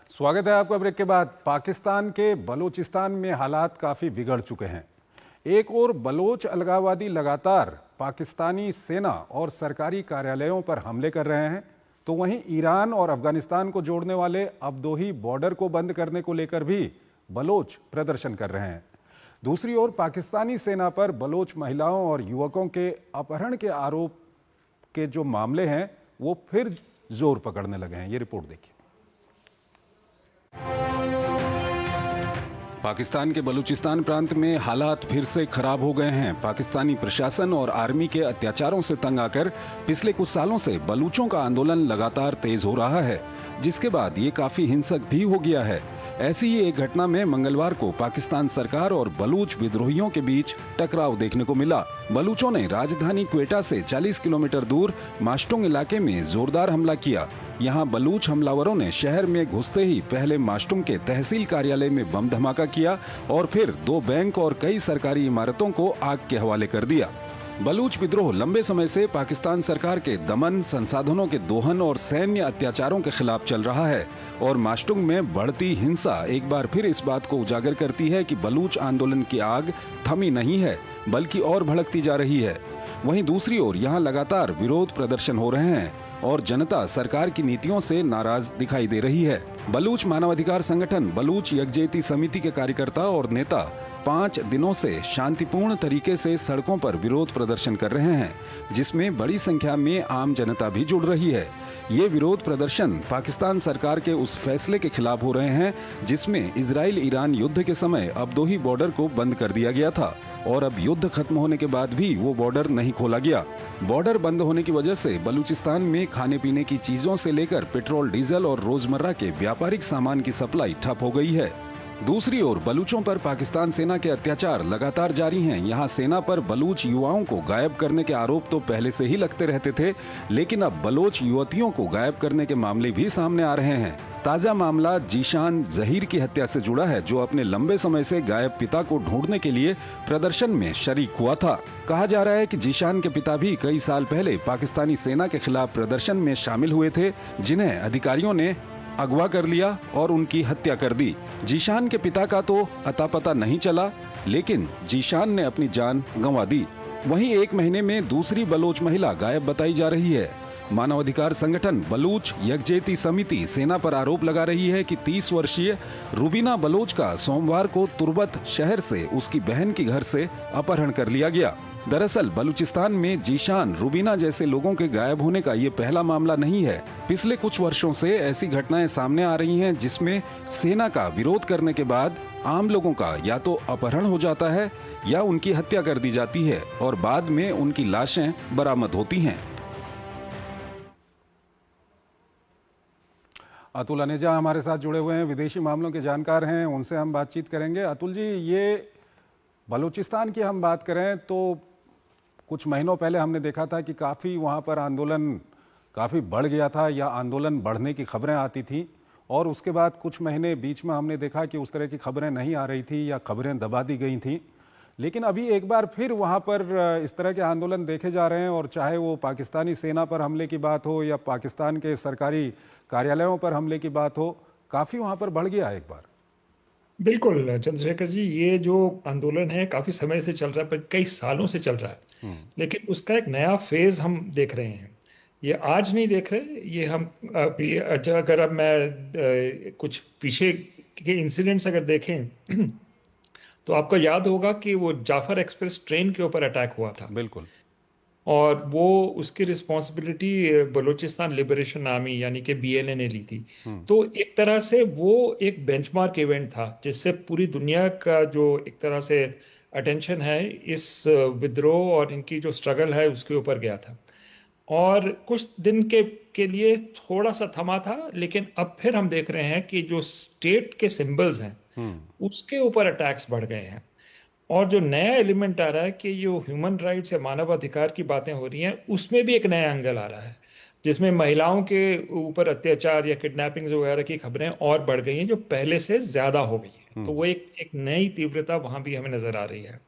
स्वागत है आपका ब्रेक के बाद। पाकिस्तान के बलूचिस्तान में हालात काफ़ी बिगड़ चुके हैं। एक ओर बलोच अलगाववादी लगातार पाकिस्तानी सेना और सरकारी कार्यालयों पर हमले कर रहे हैं, तो वहीं ईरान और अफगानिस्तान को जोड़ने वाले अबदोही बॉर्डर को बंद करने को लेकर भी बलोच प्रदर्शन कर रहे हैं। दूसरी ओर पाकिस्तानी सेना पर बलोच महिलाओं और युवकों के अपहरण के आरोप के जो मामले हैं वो फिर जोर पकड़ने लगे हैं। ये रिपोर्ट देखिए। पाकिस्तान के बलूचिस्तान प्रांत में हालात फिर से खराब हो गए हैं। पाकिस्तानी प्रशासन और आर्मी के अत्याचारों से तंग आकर पिछले कुछ सालों से बलूचों का आंदोलन लगातार तेज हो रहा है, जिसके बाद ये काफी हिंसक भी हो गया है। ऐसी ही एक घटना में मंगलवार को पाकिस्तान सरकार और बलूच विद्रोहियों के बीच टकराव देखने को मिला। बलूचों ने राजधानी क्वेटा से 40 किलोमीटर दूर मास्टुंग इलाके में जोरदार हमला किया। यहां बलूच हमलावरों ने शहर में घुसते ही पहले मास्टुंग के तहसील कार्यालय में बम धमाका किया और फिर 2 बैंक और कई सरकारी इमारतों को आग के हवाले कर दिया। बलूच विद्रोह लंबे समय से पाकिस्तान सरकार के दमन, संसाधनों के दोहन और सैन्य अत्याचारों के खिलाफ चल रहा है और मास्टुंग में बढ़ती हिंसा एक बार फिर इस बात को उजागर करती है कि बलूच आंदोलन की आग थमी नहीं है, बल्कि और भड़कती जा रही है। वहीं दूसरी ओर यहाँ लगातार विरोध प्रदर्शन हो रहे हैं और जनता सरकार की नीतियों से नाराज दिखाई दे रही है। बलूच मानवाधिकार संगठन बलूच यकजहती समिति के कार्यकर्ता और नेता 5 दिनों से शांतिपूर्ण तरीके से सड़कों पर विरोध प्रदर्शन कर रहे हैं, जिसमें बड़ी संख्या में आम जनता भी जुड़ रही है। ये विरोध प्रदर्शन पाकिस्तान सरकार के उस फैसले के खिलाफ हो रहे हैं जिसमें इजराइल ईरान युद्ध के समय अबदोही बॉर्डर को बंद कर दिया गया था और अब युद्ध खत्म होने के बाद भी वो बॉर्डर नहीं खोला गया। बॉर्डर बंद होने की वजह से बलूचिस्तान में खाने पीने की चीजों से लेकर पेट्रोल, डीजल और रोजमर्रा के व्यापारिक सामान की सप्लाई ठप हो गई है। दूसरी ओर बलूचों पर पाकिस्तान सेना के अत्याचार लगातार जारी हैं। यहाँ सेना पर बलूच युवाओं को गायब करने के आरोप तो पहले से ही लगते रहते थे, लेकिन अब बलोच युवतियों को गायब करने के मामले भी सामने आ रहे हैं। ताजा मामला जीशान जहीर की हत्या से जुड़ा है, जो अपने लंबे समय से गायब पिता को ढूंढने के लिए प्रदर्शन में शरीक हुआ था। कहा जा रहा है कि जीशान के पिता भी कई साल पहले पाकिस्तानी सेना के खिलाफ प्रदर्शन में शामिल हुए थे, जिन्हें अधिकारियों ने अगवा कर लिया और उनकी हत्या कर दी। जीशान के पिता का तो अता पता नहीं चला, लेकिन जीशान ने अपनी जान गंवा दी। वहीं 1 महीने में दूसरी बलोच महिला गायब बताई जा रही है। मानवाधिकार संगठन बलूच यकजहती समिति सेना पर आरोप लगा रही है कि 30 वर्षीय रूबीना बलोच का सोमवार को तुर्बत शहर से उसकी बहन के घर से अपहरण कर लिया गया। दरअसल बलूचिस्तान में जीशान, रूबीना जैसे लोगों के गायब होने का ये पहला मामला नहीं है। पिछले कुछ वर्षों से ऐसी घटनाएं सामने आ रही हैं जिसमें सेना का विरोध करने के बाद आम लोगों का या तो अपहरण हो जाता है या उनकी हत्या कर दी जाती है और बाद में उनकी लाशें बरामद होती हैं। अतुल अनेजा हमारे साथ जुड़े हुए हैं, विदेशी मामलों के जानकार हैं, उनसे हम बातचीत करेंगे। अतुल जी, ये बलूचिस्तान की हम बात करें तो कुछ महीनों पहले हमने देखा था कि काफ़ी वहाँ पर आंदोलन काफ़ी बढ़ गया था या आंदोलन बढ़ने की खबरें आती थी, और उसके बाद कुछ महीने बीच में हमने देखा कि उस तरह की खबरें नहीं आ रही थी या खबरें दबा दी गई थी। लेकिन अभी एक बार फिर वहाँ पर इस तरह के आंदोलन देखे जा रहे हैं, और चाहे वो पाकिस्तानी सेना पर हमले की बात हो या पाकिस्तान के सरकारी कार्यालयों पर हमले की बात हो, काफ़ी वहाँ पर बढ़ गया एक बार। बिल्कुल चंद्रशेखर जी, ये जो आंदोलन है काफी समय से चल रहा है, पर कई सालों से चल रहा है, लेकिन उसका एक नया फेज हम देख रहे हैं। ये आज नहीं देख रहे, ये हम अभी अगर अब मैं कुछ पीछे के इंसिडेंट्स अगर देखें तो आपको याद होगा कि वो जाफर एक्सप्रेस ट्रेन के ऊपर अटैक हुआ था। बिल्कुल। और वो उसकी रिस्पॉन्सिबिलिटी बलूचिस्तान लिबरेशन आर्मी यानी कि बीएलए ने ली थी। तो एक तरह से वो एक बेंचमार्क इवेंट था जिससे पूरी दुनिया का जो एक तरह से अटेंशन है इस विद्रोह और इनकी जो स्ट्रगल है उसके ऊपर गया था। और कुछ दिन के लिए थोड़ा सा थमा था, लेकिन अब फिर हम देख रहे हैं कि जो स्टेट के सिंबल्स हैं उसके ऊपर अटैक्स बढ़ गए हैं। और जो नया एलिमेंट आ रहा है कि जो ह्यूमन राइट्स या मानव अधिकार की बातें हो रही हैं, उसमें भी एक नया एंगल आ रहा है, जिसमें महिलाओं के ऊपर अत्याचार या किडनैपिंग्स वगैरह की खबरें और बढ़ गई हैं, जो पहले से ज्यादा हो गई है। तो वो एक नई तीव्रता वहां भी हमें नजर आ रही है।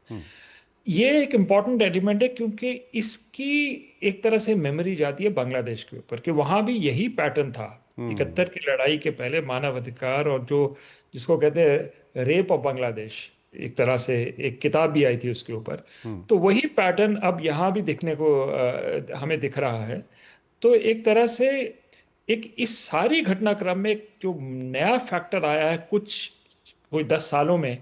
ये एक इम्पॉर्टेंट एलिमेंट है क्योंकि इसकी एक तरह से मेमोरी जाती है बांग्लादेश के ऊपर, कि वहां भी यही पैटर्न था 71 की लड़ाई के पहले मानवाधिकार और जो जिसको कहते हैं रेप ऑफ बांग्लादेश, एक तरह से एक किताब भी आई थी उसके ऊपर। तो वही पैटर्न अब यहाँ भी दिखने को हमें दिख रहा है। तो एक तरह से एक इस सारी घटनाक्रम में एक जो नया फैक्टर आया है कुछ कोई 10 सालों में,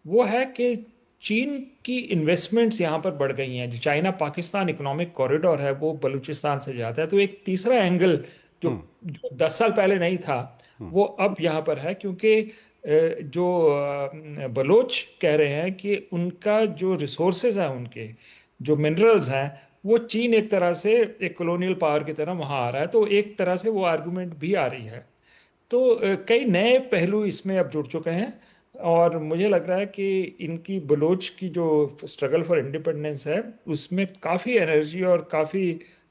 वो है कि चीन की इन्वेस्टमेंट्स यहाँ पर बढ़ गई हैं। जो चाइना पाकिस्तान इकोनॉमिक कॉरिडोर है वो बलूचिस्तान से जाता है। तो एक तीसरा एंगल जो 10 साल पहले नहीं था, वो अब यहाँ पर है, क्योंकि जो बलोच कह रहे हैं कि उनका जो रिसोर्सेज हैं, उनके जो मिनरल्स हैं, वो चीन एक तरह से एक कॉलोनियल पावर की तरह वहाँ आ रहा है। तो एक तरह से वो आर्गुमेंट भी आ रही है। तो कई नए पहलू इसमें अब जुड़ चुके हैं, और मुझे लग रहा है कि इनकी बलोच की जो स्ट्रगल फॉर इंडिपेंडेंस है उसमें काफ़ी एनर्जी और काफ़ी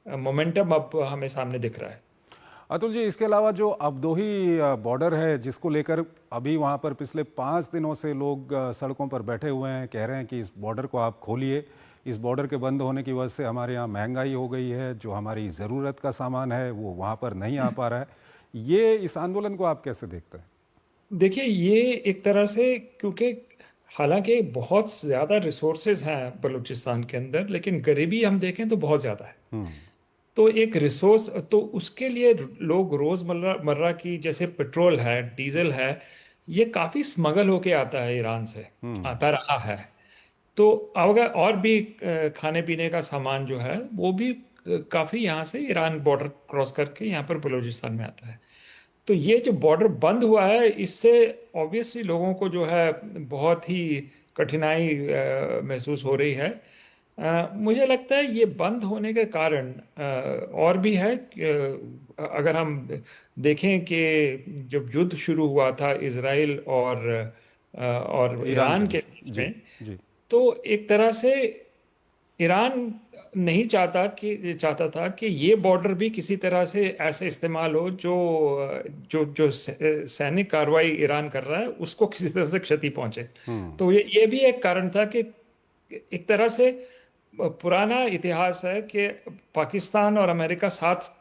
मोमेंटम अब हमें सामने दिख रहा है। अतुल जी, इसके अलावा जो अबदोही बॉर्डर है जिसको लेकर अभी वहाँ पर पिछले 5 दिनों से लोग सड़कों पर बैठे हुए हैं, कह रहे हैं कि इस बॉर्डर को आप खोलिए, इस बॉर्डर के बंद होने की वजह से हमारे यहाँ महंगाई हो गई है, जो हमारी ज़रूरत का सामान है वो वहाँ पर नहीं आ पा रहा है। ये इस आंदोलन को आप कैसे देखते हैं? देखिए, ये एक तरह से, क्योंकि हालांकि बहुत ज़्यादा रिसोर्सेज हैं बलूचिस्तान के अंदर, लेकिन गरीबी हम देखें तो बहुत ज़्यादा है। तो एक रिसोर्स, तो उसके लिए लोग रोज़मर्रा मर्रा की, जैसे पेट्रोल है, डीजल है, ये काफ़ी स्मगल होके आता है ईरान से, आता रहा है। तो अगर और भी खाने पीने का सामान जो है वो भी काफ़ी यहाँ से ईरान बॉर्डर क्रॉस करके यहाँ पर बलूचिस्तान में आता है। तो ये जो बॉर्डर बंद हुआ है, इससे ऑब्वियसली लोगों को जो है बहुत ही कठिनाई महसूस हो रही है। मुझे लगता है ये बंद होने के कारण और भी है। अगर हम देखें कि जब युद्ध शुरू हुआ था इसराइल और ईरान के बीच में, जी। तो एक तरह से ईरान नहीं चाहता था कि ये बॉर्डर भी किसी तरह से ऐसे इस्तेमाल हो जो जो जो सैनिक कार्रवाई ईरान कर रहा है उसको किसी तरह से क्षति पहुंचे। तो ये भी एक कारण था कि एक तरह से पुराना इतिहास है कि पाकिस्तान और अमेरिका साथ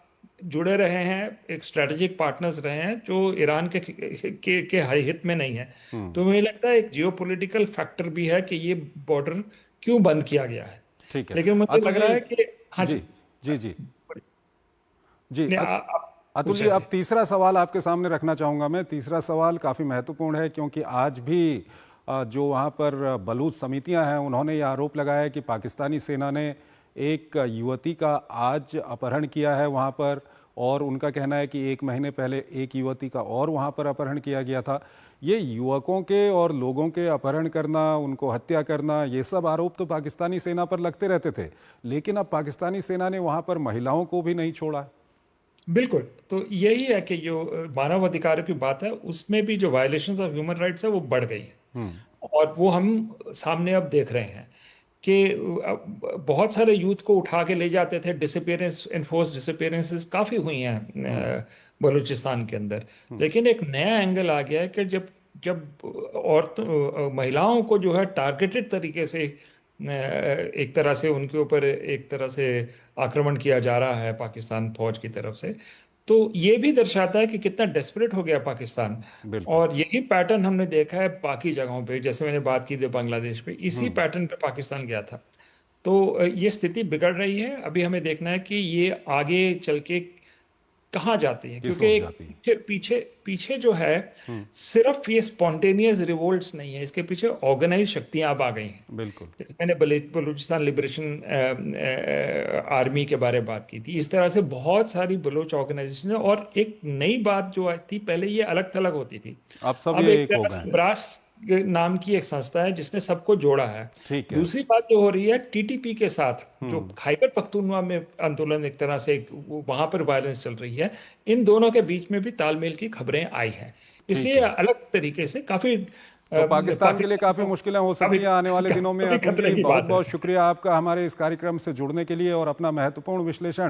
जुड़े रहे हैं, एक स्ट्रेटेजिक पार्टनर्स रहे हैं जो ईरान के हित में नहीं है। तो मुझे लगता है एक जियोपॉलिटिकल फैक्टर भी है कि ये बॉर्डर क्यों बंद किया गया है। ठीक है, लेकिन मुझे लग रहा है कि हाँ जी जी जी जी अतुल जी, पूछे अब तीसरा सवाल आपके सामने रखना चाहूँगा मैं। तीसरा सवाल काफ़ी महत्वपूर्ण है, क्योंकि आज भी जो वहाँ पर बलूच समितियाँ हैं उन्होंने ये आरोप लगाया है कि पाकिस्तानी सेना ने एक युवती का आज अपहरण किया है वहाँ पर, और उनका कहना है कि 1 महीने पहले एक युवती का और वहाँ पर अपहरण किया गया था। ये युवकों के और लोगों के अपहरण करना, उनको हत्या करना, ये सब आरोप तो पाकिस्तानी सेना पर लगते रहते थे, लेकिन अब पाकिस्तानी सेना ने वहाँ पर महिलाओं को भी नहीं छोड़ा। बिल्कुल, तो यही है कि जो मानव अधिकारों की बात है उसमें भी जो वायलेशंस ऑफ ह्यूमन राइट्स है वो बढ़ गई है। और वो हम सामने अब देख रहे हैं कि बहुत सारे यूथ को उठा के ले जाते थे, डिसअपीयरेंस, एनफोर्स डिसअपीयरेंसेस काफ़ी हुई हैं बलूचिस्तान के अंदर। लेकिन एक नया एंगल आ गया है कि जब जब औरतों महिलाओं को जो है टारगेटेड तरीके से एक तरह से उनके ऊपर एक तरह से आक्रमण किया जा रहा है पाकिस्तान फौज की तरफ से, तो ये भी दर्शाता है कि कितना डेस्परेट हो गया पाकिस्तान। और यही पैटर्न हमने देखा है बाकी जगहों पे, जैसे मैंने बात की थी बांग्लादेश पे, इसी पैटर्न पे पाकिस्तान गया था। तो ये स्थिति बिगड़ रही है। अभी हमें देखना है कि ये आगे चल के कहाँ जाती है, क्योंकि पीछे पीछे जो है सिर्फ ये स्पॉन्टेनियस रिवोल्ट्स नहीं है, इसके पीछे ऑर्गेनाइज शक्तियां अब आ गई हैं। बिल्कुल, मैंने बलूचिस्तान लिबरेशन आर्मी के बारे में बात की थी। इस तरह से बहुत सारी बलोच ऑर्गेनाइजेशन है। और एक नई बात जो आई थी, पहले ये अलग थलग होती थी, अब एक तरह से ब्रास नाम की एक संस्था है जिसने सबको जोड़ा है। दूसरी बात जो हो रही है टीटीपी के साथ, जो खैबर पख्तूनख्वा में आंदोलन एक तरह से वहां पर वायलेंस चल रही है, इन दोनों के बीच में भी तालमेल की खबरें आई हैं। इसलिए अलग तरीके से काफी तो पाकिस्तान के लिए काफी मुश्किलें हो सकती हैं आने वाले दिनों में। बहुत बहुत शुक्रिया आपका हमारे इस कार्यक्रम से जुड़ने के लिए और अपना महत्वपूर्ण विश्लेषण